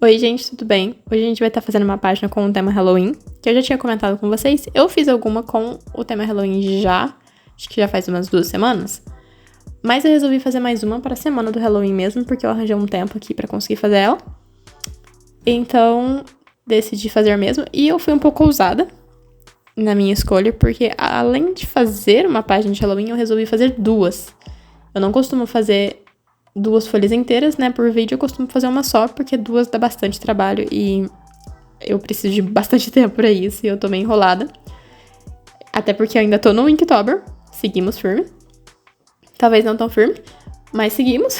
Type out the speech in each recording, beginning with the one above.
Oi, gente, tudo bem? Hoje a gente vai estar fazendo uma página com o tema Halloween, que eu já tinha comentado com vocês. Eu fiz alguma com o tema Halloween acho que já faz umas 2 semanas. Mas eu resolvi fazer mais uma para a semana do Halloween mesmo, porque eu arranjei um tempo aqui para conseguir fazer ela. Então, decidi fazer mesmo. E eu fui um pouco ousada na minha escolha, porque além de fazer uma página de Halloween, eu resolvi fazer 2. Eu não costumo fazer 2 folhas inteiras, né, por vídeo. Eu costumo fazer uma só, porque 2 dá bastante trabalho e eu preciso de bastante tempo pra isso e eu tô meio enrolada. Até porque eu ainda tô no Inktober, seguimos firme. Talvez não tão firme, mas seguimos.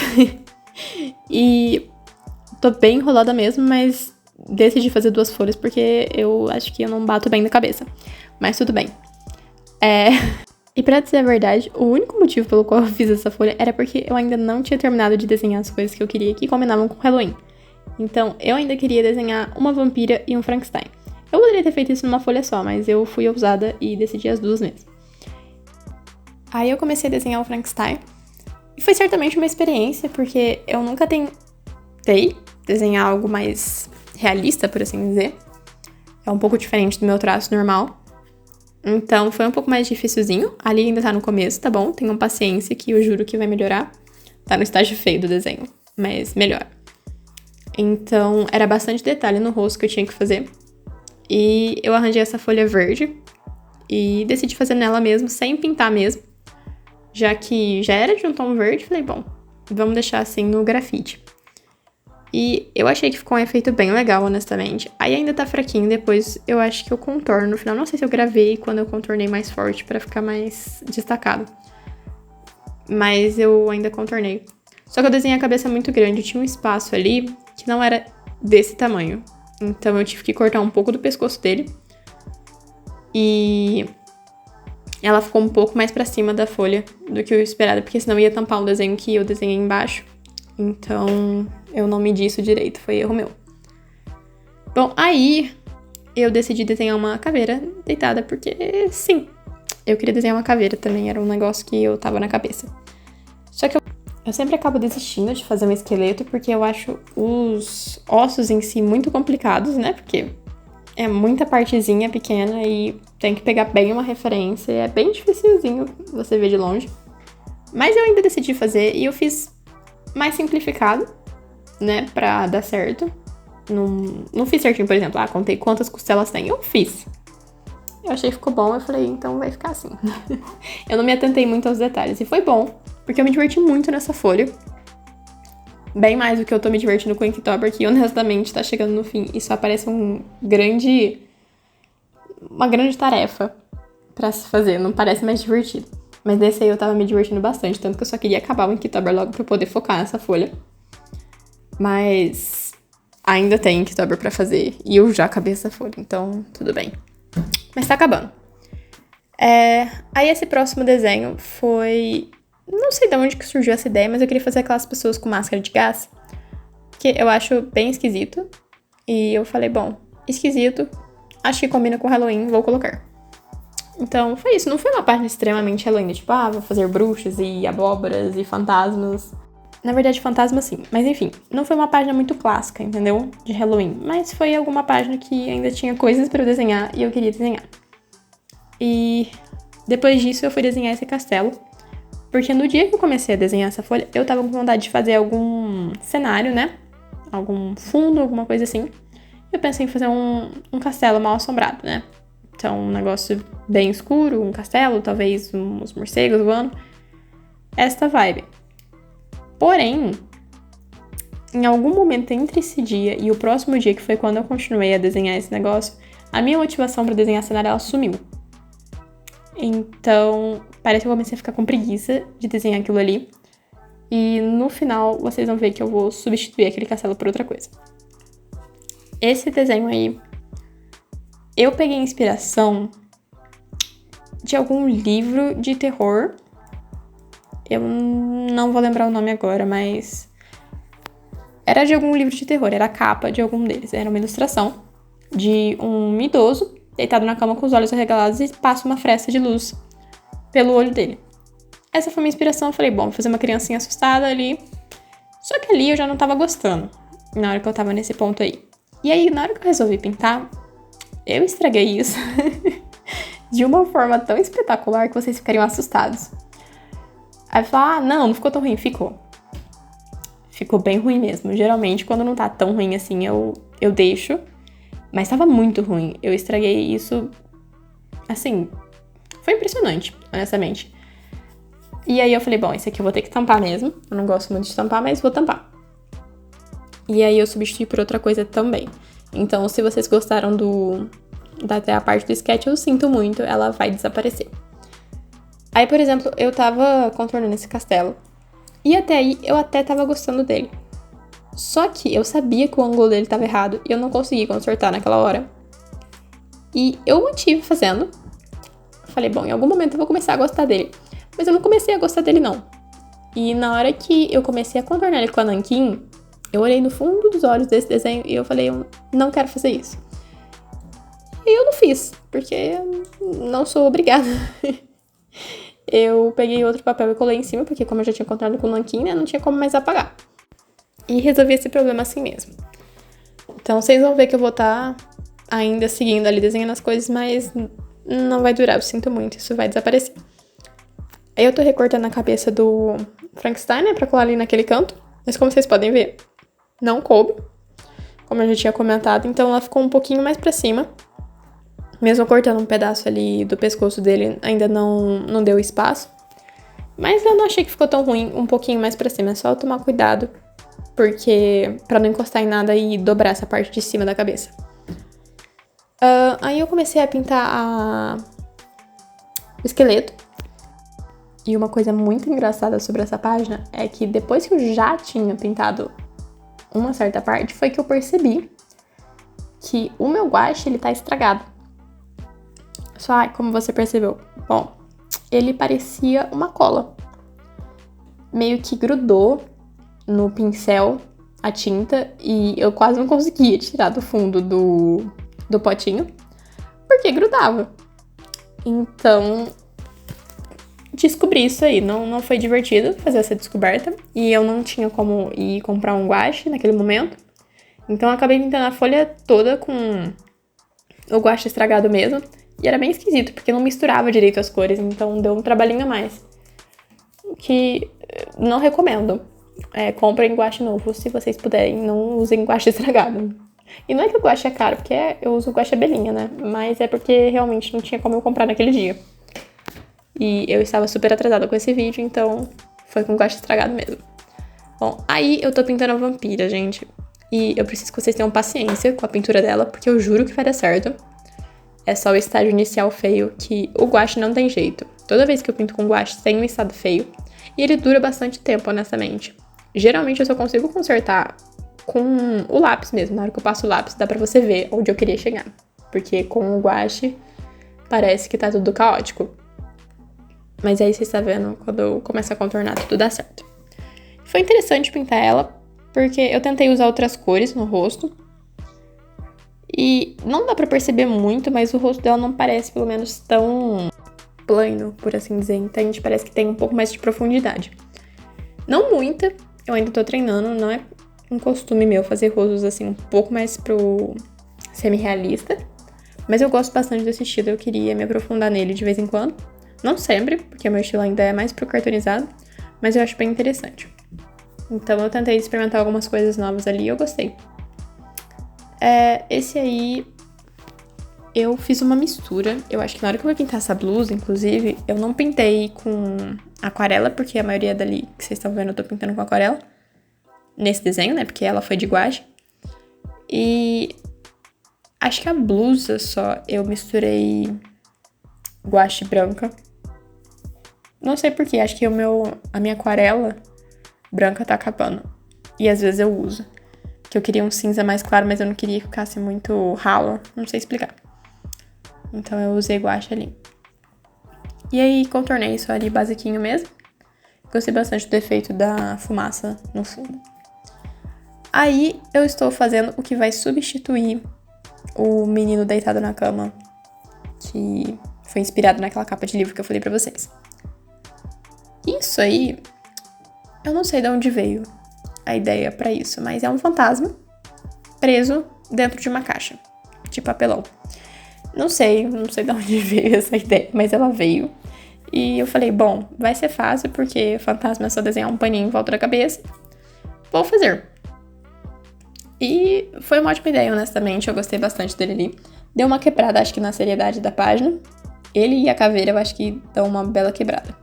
E tô bem enrolada mesmo, mas decidi fazer 2 folhas porque eu acho que eu não bato bem na cabeça. Mas tudo bem. E pra dizer a verdade, o único motivo pelo qual eu fiz essa folha era porque eu ainda não tinha terminado de desenhar as coisas que eu queria que combinavam com Halloween. Então, eu ainda queria desenhar uma vampira e um Frankenstein. Eu poderia ter feito isso numa folha só, mas eu fui ousada e decidi as 2 mesmo. Aí eu comecei a desenhar o Frankenstein. E foi certamente uma experiência, porque eu nunca tentei desenhar algo mais realista, por assim dizer. É um pouco diferente do meu traço normal. Então, foi um pouco mais dificilzinho. Ali ainda tá no começo, tá bom? Tenham paciência que eu juro que vai melhorar. Tá no estágio feio do desenho, mas melhora. Então, era bastante detalhe no rosto que eu tinha que fazer. E eu arranjei essa folha verde e decidi fazer nela mesmo, sem pintar mesmo. Já que já era de um tom verde, falei, bom, vamos deixar assim no grafite. E eu achei que ficou um efeito bem legal, honestamente. Aí ainda tá fraquinho, depois eu acho que eu contorno no final. Não sei se eu gravei quando eu contornei mais forte pra ficar mais destacado. Mas eu ainda contornei. Só que eu desenhei a cabeça muito grande, tinha um espaço ali que não era desse tamanho. Então eu tive que cortar um pouco do pescoço dele. E ela ficou um pouco mais pra cima da folha do que eu esperava, porque senão ia tampar um desenho que eu desenhei embaixo. Então, eu não medi isso direito, foi erro meu. Bom, aí eu decidi desenhar uma caveira deitada, porque sim, eu queria desenhar uma caveira também, era um negócio que eu tava na cabeça. Só que eu sempre acabo desistindo de fazer um esqueleto, porque eu acho os ossos em si muito complicados, né? Porque é muita partezinha pequena e tem que pegar bem uma referência, é bem dificilzinho você ver de longe. Mas eu ainda decidi fazer e eu fiz mais simplificado, né, pra dar certo. Não fiz certinho, por exemplo, contei quantas costelas tem. Eu fiz. Eu achei que ficou bom, eu falei, então vai ficar assim. Eu não me atentei muito aos detalhes. E foi bom, porque eu me diverti muito nessa folha. Bem mais do que eu tô me divertindo com o Inktober, que honestamente tá chegando no fim. E só parece uma grande tarefa pra se fazer, não parece mais divertido. Mas nesse aí eu tava me divertindo bastante, tanto que eu só queria acabar o Inktober logo pra eu poder focar nessa folha. Mas ainda tem Inktober pra fazer e eu já acabei essa folha, então tudo bem. Mas tá acabando. Aí esse próximo desenho foi... Não sei de onde que surgiu essa ideia, mas eu queria fazer aquelas pessoas com máscara de gás, que eu acho bem esquisito. E eu falei, bom, esquisito, acho que combina com Halloween, vou colocar. Então, foi isso. Não foi uma página extremamente Halloween, tipo, vou fazer bruxas e abóboras e fantasmas. Na verdade, fantasma sim. Mas enfim, não foi uma página muito clássica, entendeu? De Halloween. Mas foi alguma página que ainda tinha coisas pra eu desenhar e eu queria desenhar. E depois disso eu fui desenhar esse castelo. Porque no dia que eu comecei a desenhar essa folha, eu tava com vontade de fazer algum cenário, né? Algum fundo, alguma coisa assim. Eu pensei em fazer um castelo mal assombrado, né? Então, um negócio bem escuro, um castelo, talvez uns morcegos voando. Esta vibe. Porém, em algum momento entre esse dia e o próximo dia, que foi quando eu continuei a desenhar esse negócio, a minha motivação pra desenhar cenário, ela sumiu. Então, parece que eu comecei a ficar com preguiça de desenhar aquilo ali. E no final, vocês vão ver que eu vou substituir aquele castelo por outra coisa. Esse desenho aí, eu peguei inspiração de algum livro de terror. Eu não vou lembrar o nome agora, mas era de algum livro de terror, era a capa de algum deles. Era uma ilustração de um idoso deitado na cama com os olhos arregalados e passa uma fresta de luz pelo olho dele. Essa foi minha inspiração, eu falei, bom, vou fazer uma criancinha assustada ali. Só que ali eu já não tava gostando. na hora que eu tava nesse ponto aí. E aí, na hora que eu resolvi pintar, eu estraguei isso de uma forma tão espetacular que vocês ficariam assustados. Aí eu falo, não ficou tão ruim. Ficou. Ficou bem ruim mesmo. Geralmente, quando não tá tão ruim assim, eu deixo. Mas tava muito ruim. Eu estraguei isso, assim, foi impressionante, honestamente. E aí eu falei, bom, esse aqui eu vou ter que tampar mesmo. Eu não gosto muito de tampar, mas vou tampar. E aí eu substituí por outra coisa também. Então, se vocês gostaram até a parte do sketch, eu sinto muito, ela vai desaparecer. Aí, por exemplo, eu tava contornando esse castelo. E até aí, eu até tava gostando dele. Só que eu sabia que o ângulo dele tava errado e eu não consegui consertar naquela hora. E eu mantive fazendo. Falei, bom, em algum momento eu vou começar a gostar dele. Mas eu não comecei a gostar dele, não. E na hora que eu comecei a contornar ele com a nanquim, eu olhei no fundo dos olhos desse desenho e eu falei, eu não quero fazer isso. E eu não fiz, porque eu não sou obrigada. Eu peguei outro papel e colei em cima, porque como eu já tinha contornado com o nanquim, né, não tinha como mais apagar. E resolvi esse problema assim mesmo. Então vocês vão ver que eu vou estar ainda seguindo ali, desenhando as coisas, mas não vai durar, eu sinto muito, isso vai desaparecer. Aí eu tô recortando a cabeça do Frankenstein, né, pra colar ali naquele canto. Mas como vocês podem ver, não coube, como eu já tinha comentado, então ela ficou um pouquinho mais pra cima. Mesmo cortando um pedaço ali do pescoço dele, ainda não deu espaço. Mas eu não achei que ficou tão ruim, um pouquinho mais pra cima, é só tomar cuidado, porque pra não encostar em nada e dobrar essa parte de cima da cabeça. Aí eu comecei a pintar o esqueleto. E uma coisa muito engraçada sobre essa página é que depois que eu já tinha pintado uma certa parte, foi que eu percebi que o meu guache, ele tá estragado. Só, como você percebeu? Bom, ele parecia uma cola. Meio que grudou no pincel a tinta e eu quase não conseguia tirar do fundo do potinho, porque grudava. Então, descobri isso aí. Não foi divertido fazer essa descoberta e eu não tinha como ir comprar um guache naquele momento. Então, eu acabei pintando a folha toda com o guache estragado mesmo. E era bem esquisito, porque não misturava direito as cores, então deu um trabalhinho a mais. Que não recomendo. Comprem guache novo, se vocês puderem, não usem guache estragado. E não é que o guache é caro, porque eu uso guache abelhinha, né? Mas é porque realmente não tinha como eu comprar naquele dia. E eu estava super atrasada com esse vídeo, então foi com guache estragado mesmo. Bom, aí eu tô pintando a vampira, gente. E eu preciso que vocês tenham paciência com a pintura dela, porque eu juro que vai dar certo. É só o estágio inicial feio, que o guache não tem jeito. Toda vez que eu pinto com guache, tem um estado feio. E ele dura bastante tempo, honestamente. Geralmente eu só consigo consertar com o lápis mesmo. Na hora que eu passo o lápis, dá pra você ver onde eu queria chegar. Porque com o guache, parece que tá tudo caótico. Mas aí vocês estão vendo, quando eu começo a contornar, tudo dá certo. Foi interessante pintar ela, porque eu tentei usar outras cores no rosto. E não dá pra perceber muito, mas o rosto dela não parece, pelo menos, tão plano, por assim dizer. Então, a gente parece que tem um pouco mais de profundidade. Não muita, eu ainda tô treinando, não é um costume meu fazer rostos, assim, um pouco mais pro semi-realista. Mas eu gosto bastante desse estilo, eu queria me aprofundar nele de vez em quando. Não sempre, porque o meu estilo ainda é mais pro cartoonizado, mas eu acho bem interessante. Então, eu tentei experimentar algumas coisas novas ali e eu gostei. Esse aí, eu fiz uma mistura. Eu acho que na hora que eu vou pintar essa blusa, inclusive, eu não pintei com aquarela, porque a maioria dali que vocês estão vendo eu tô pintando com aquarela. Nesse desenho, né, porque ela foi de guache. E acho que a blusa só eu misturei guache branca. Não sei porquê, acho que a minha aquarela branca tá acabando. E às vezes eu uso. Que eu queria um cinza mais claro, mas eu não queria que ficasse muito ralo. Não sei explicar. Então eu usei guache ali. E aí contornei isso ali basiquinho mesmo. Gostei bastante do efeito da fumaça no fundo. Aí eu estou fazendo o que vai substituir o menino deitado na cama, que foi inspirado naquela capa de livro que eu falei pra vocês. Isso aí, eu não sei de onde veio. a ideia pra isso, mas é um fantasma preso dentro de uma caixa de papelão. Não sei de onde veio essa ideia, mas ela veio. E eu falei, bom, vai ser fácil, porque fantasma é só desenhar um paninho em volta da cabeça. Vou fazer. E foi uma ótima ideia, honestamente, eu gostei bastante dele ali. Deu uma quebrada, acho que na seriedade da página. Ele e a caveira, eu acho que dão uma bela quebrada.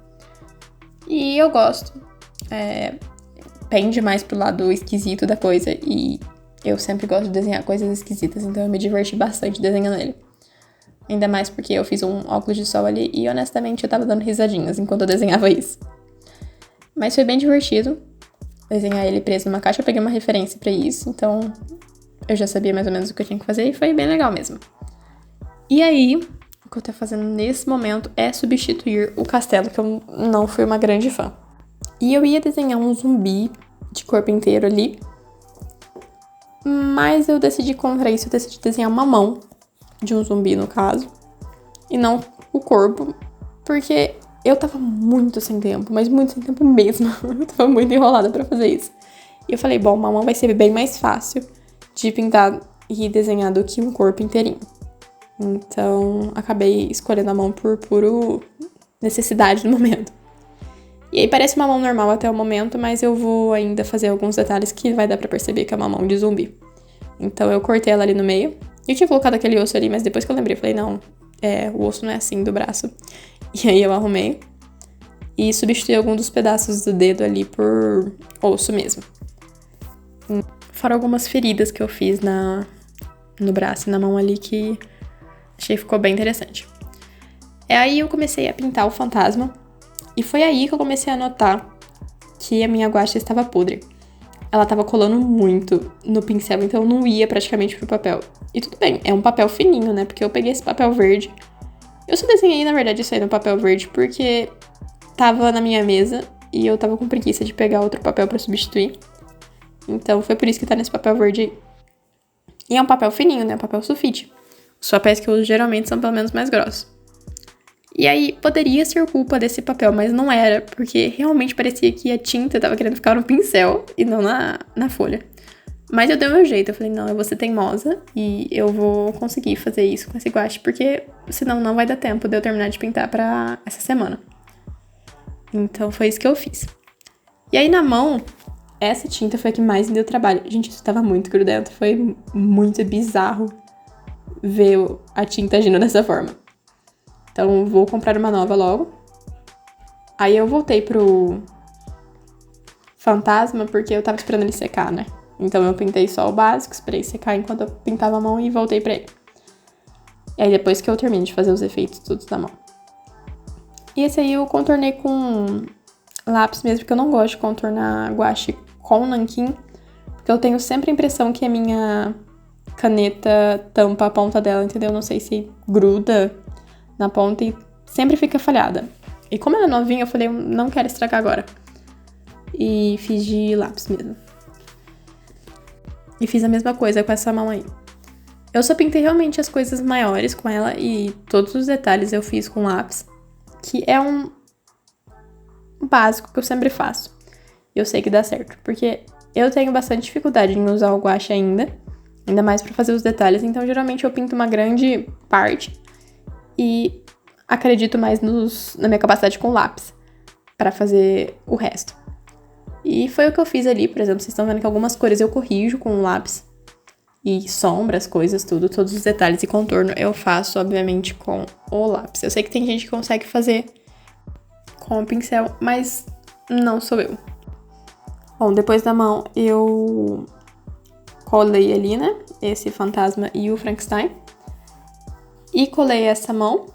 E eu gosto. Pende mais pro lado esquisito da coisa. E eu sempre gosto de desenhar coisas esquisitas, então eu me diverti bastante desenhando ele. Ainda mais porque eu fiz um óculos de sol ali e, honestamente, eu tava dando risadinhas enquanto eu desenhava isso. Mas foi bem divertido desenhar ele preso numa caixa. Eu peguei uma referência pra isso, então eu já sabia mais ou menos o que eu tinha que fazer e foi bem legal mesmo. E aí, o que eu tô fazendo nesse momento é substituir o castelo, que eu não fui uma grande fã. E eu ia desenhar um zumbi de corpo inteiro ali, mas eu decidi contra isso, eu decidi desenhar uma mão de um zumbi, no caso, e não o corpo, porque eu tava muito sem tempo, mas muito sem tempo mesmo. Eu tava muito enrolada pra fazer isso. E eu falei, bom, uma mão vai ser bem mais fácil de pintar e desenhar do que um corpo inteirinho. Então, acabei escolhendo a mão por puro necessidade no momento. E aí parece uma mão normal até o momento, mas eu vou ainda fazer alguns detalhes que vai dar pra perceber que é uma mão de zumbi. Então eu cortei ela ali no meio. Eu tinha colocado aquele osso ali, mas depois que eu lembrei, eu falei, não, o osso não é assim do braço. E aí eu arrumei e substituí algum dos pedaços do dedo ali por osso mesmo. Fora algumas feridas que eu fiz no braço e na mão ali que achei que ficou bem interessante. Aí eu comecei a pintar o fantasma e foi aí que eu comecei a notar que a minha guache estava podre. Ela tava colando muito no pincel, então não ia praticamente pro papel. E tudo bem, é um papel fininho, né? Porque eu peguei esse papel verde. Eu só desenhei, na verdade, isso aí no papel verde porque tava na minha mesa e eu tava com preguiça de pegar outro papel pra substituir. Então foi por isso que tá nesse papel verde aí. E é um papel fininho, né? Papel sulfite. Os papéis que eu uso geralmente são pelo menos mais grossos. E aí, poderia ser culpa desse papel, mas não era, porque realmente parecia que a tinta tava querendo ficar no pincel e não na folha. Mas eu dei o meu jeito, eu falei, não, eu vou ser teimosa e eu vou conseguir fazer isso com esse guache, porque senão não vai dar tempo de eu terminar de pintar pra essa semana. Então foi isso que eu fiz. E aí na mão, essa tinta foi a que mais me deu trabalho. Gente, isso tava muito grudento, foi muito bizarro ver a tinta agindo dessa forma. Então, vou comprar uma nova logo. Aí eu voltei pro fantasma, porque eu tava esperando ele secar, né? Então, eu pintei só o básico, esperei secar enquanto eu pintava a mão e voltei pra ele. E aí, depois que eu termino de fazer os efeitos todos da mão. E esse aí eu contornei com lápis mesmo, porque eu não gosto de contornar guache com nanquim, porque eu tenho sempre a impressão que a minha caneta tampa a ponta dela, entendeu? Não sei se gruda na ponta e sempre fica falhada. E como ela é novinha, eu falei, eu não quero estragar agora. E fiz de lápis mesmo. E fiz a mesma coisa com essa mão aí. Eu só pintei realmente as coisas maiores com ela e todos os detalhes eu fiz com lápis, que é um básico que eu sempre faço. Eu sei que dá certo, porque eu tenho bastante dificuldade em usar o guache ainda mais pra fazer os detalhes, então geralmente eu pinto uma grande parte e acredito mais na minha capacidade com lápis pra fazer o resto. E foi o que eu fiz ali, por exemplo, vocês estão vendo que algumas cores eu corrijo com o lápis. E sombras, coisas, tudo, todos os detalhes e contorno eu faço, obviamente, com o lápis. Eu sei que tem gente que consegue fazer com o pincel, mas não sou eu. Bom, depois da mão eu colei ali, né, esse fantasma e o Frankenstein. E colei essa mão,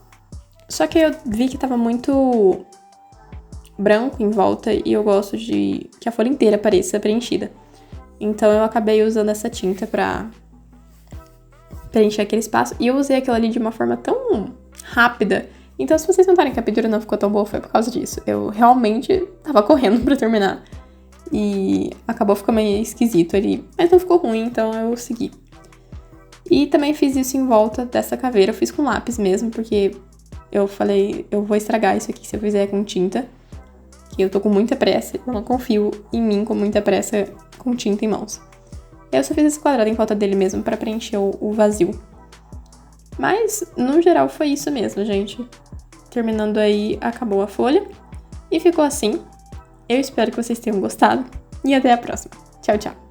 só que eu vi que tava muito branco em volta e eu gosto de que a folha inteira pareça preenchida. Então eu acabei usando essa tinta pra preencher aquele espaço. E eu usei aquilo ali de uma forma tão rápida. Então se vocês notarem que a pintura não ficou tão boa, foi por causa disso. Eu realmente tava correndo pra terminar. E acabou ficando meio esquisito ali. Mas não ficou ruim, então eu segui. E também fiz isso em volta dessa caveira. Eu fiz com lápis mesmo, porque eu falei, eu vou estragar isso aqui se eu fizer com tinta. Que eu tô com muita pressa. Eu não confio em mim com muita pressa com tinta em mãos. Eu só fiz esse quadrado em volta dele mesmo pra preencher o vazio. Mas, no geral, foi isso mesmo, gente. Terminando aí, acabou a folha. E ficou assim. Eu espero que vocês tenham gostado. E até a próxima. Tchau, tchau.